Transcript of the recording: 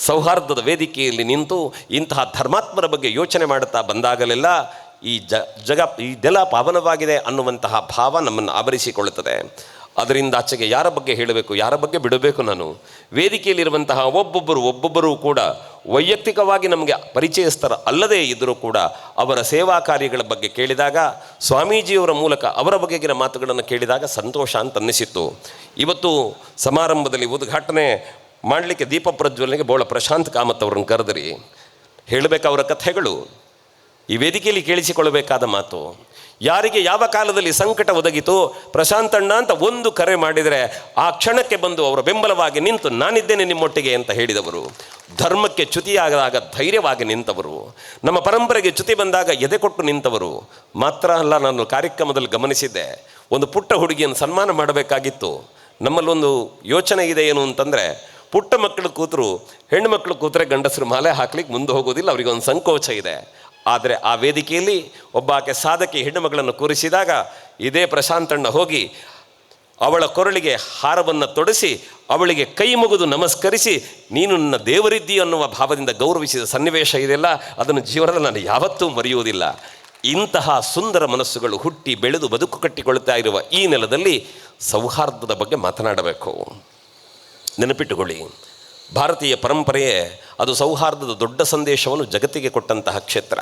ಸೌಹಾರ್ದದ ವೇದಿಕೆಯಲ್ಲಿ ನಿಂತು ಇಂತಹ ಧರ್ಮಾತ್ಮರ ಬಗ್ಗೆ ಯೋಚನೆ ಮಾಡುತ್ತಾ ಬಂದಾಗಲೆಲ್ಲ ಇದೆಲ್ಲ ಪಾವನವಾಗಿದೆ ಅನ್ನುವಂತಹ ಭಾವ ನಮ್ಮನ್ನು ಆವರಿಸಿಕೊಳ್ಳುತ್ತದೆ. ಅದರಿಂದ ಆಚೆಗೆ ಯಾರ ಬಗ್ಗೆ ಹೇಳಬೇಕು, ಯಾರ ಬಗ್ಗೆ ಬಿಡಬೇಕು? ನಾನು ವೇದಿಕೆಯಲ್ಲಿರುವಂತಹ ಒಬ್ಬೊಬ್ಬರು ಕೂಡ ವೈಯಕ್ತಿಕವಾಗಿ ನಮಗೆ ಪರಿಚಯಸ್ಥರ ಅಲ್ಲದೇ ಇದ್ದರೂ ಕೂಡ ಅವರ ಸೇವಾ ಕಾರ್ಯಗಳ ಬಗ್ಗೆ ಕೇಳಿದಾಗ, ಸ್ವಾಮೀಜಿಯವರ ಮೂಲಕ ಅವರ ಬಗೆಗಿನ ಮಾತುಗಳನ್ನು ಕೇಳಿದಾಗ ಸಂತೋಷ ಅಂತ ಅನ್ನಿಸಿತ್ತು. ಇವತ್ತು ಸಮಾರಂಭದಲ್ಲಿ ಉದ್ಘಾಟನೆ ಮಾಡಲಿಕ್ಕೆ ದೀಪ ಪ್ರಜ್ವಲನೆಗೆ ಬೋಳ ಪ್ರಶಾಂತ್ ಕಾಮತ್ ಅವರನ್ನು ಕರೆದ್ರಿ. ಹೇಳಬೇಕು ಅವರ ಕಥೆಗಳು, ಈ ವೇದಿಕೆಯಲ್ಲಿ ಕೇಳಿಸಿಕೊಳ್ಳಬೇಕಾದ ಮಾತು. ಯಾರಿಗೆ ಯಾವ ಕಾಲದಲ್ಲಿ ಸಂಕಟ ಒದಗಿತು, ಪ್ರಶಾಂತಣ್ಣ ಅಂತ ಒಂದು ಕರೆ ಮಾಡಿದರೆ ಆ ಕ್ಷಣಕ್ಕೆ ಬಂದು ಅವರ ಬೆಂಬಲವಾಗಿ ನಿಂತು ನಾನಿದ್ದೇನೆ ನಿಮ್ಮೊಟ್ಟಿಗೆ ಅಂತ ಹೇಳಿದವರು. ಧರ್ಮಕ್ಕೆ ಚ್ಯುತಿಯಾದಾಗ ಧೈರ್ಯವಾಗಿ ನಿಂತವರು, ನಮ್ಮ ಪರಂಪರೆಗೆ ಚ್ಯುತಿ ಬಂದಾಗ ಎದೆ ಕೊಟ್ಟು ನಿಂತವರು. ಮಾತ್ರ ಅಲ್ಲ, ನಾನು ಕಾರ್ಯಕ್ರಮದಲ್ಲಿ ಗಮನಿಸಿದ್ದೆ, ಒಂದು ಪುಟ್ಟ ಹುಡುಗಿಯನ್ನು ಸನ್ಮಾನ ಮಾಡಬೇಕಾಗಿತ್ತು. ನಮ್ಮಲ್ಲೊಂದು ಯೋಚನೆ ಇದೆ ಏನು ಅಂತಂದರೆ, ಪುಟ್ಟ ಮಕ್ಕಳು ಕೂತರು, ಹೆಣ್ಣು ಮಕ್ಕಳು ಕೂತರೆ ಗಂಡಸರು ಮಾಲೆ ಹಾಕ್ಲಿಕ್ಕೆ ಮುಂದೆ ಹೋಗೋದಿಲ್ಲ, ಅವರಿಗೊಂದು ಸಂಕೋಚ ಇದೆ. ಆದರೆ ಆ ವೇದಿಕೆಯಲ್ಲಿ ಒಬ್ಬ ಆಕೆ ಸಾಧಕಿ ಹೆಣ್ಣು ಮಗಳನ್ನು ಕೂರಿಸಿದಾಗ ಇದೇ ಪ್ರಶಾಂತಣ್ಣ ಹೋಗಿ ಅವಳ ಕೊರಳಿಗೆ ಹಾರವನ್ನು ತೊಡಿಸಿ ಅವಳಿಗೆ ಕೈ ಮುಗಿದು ನಮಸ್ಕರಿಸಿ ನೀನು ನನ್ನ ದೇವರಿದ್ದೀ ಅನ್ನುವ ಭಾವದಿಂದ ಗೌರವಿಸಿದ ಸನ್ನಿವೇಶ ಇದೆಯಲ್ಲ, ಅದನ್ನು ಜೀವನದಲ್ಲಿ ನಾನು ಯಾವತ್ತೂ ಮರೆಯುವುದಿಲ್ಲ. ಇಂತಹ ಸುಂದರ ಮನಸ್ಸುಗಳು ಹುಟ್ಟಿ ಬೆಳೆದು ಬದುಕು ಕಟ್ಟಿಕೊಳ್ತಾ ಇರುವ ಈ ನೆಲದಲ್ಲಿ ಸೌಹಾರ್ದದ ಬಗ್ಗೆ ಮಾತನಾಡಬೇಕು. ನೆನಪಿಟ್ಟುಕೊಳ್ಳಿ, ಭಾರತೀಯ ಪರಂಪರೆಯೇ ಅದು ಸೌಹಾರ್ದದ ದೊಡ್ಡ ಸಂದೇಶವನ್ನು ಜಗತ್ತಿಗೆ ಕೊಟ್ಟಂತಹ ಕ್ಷೇತ್ರ.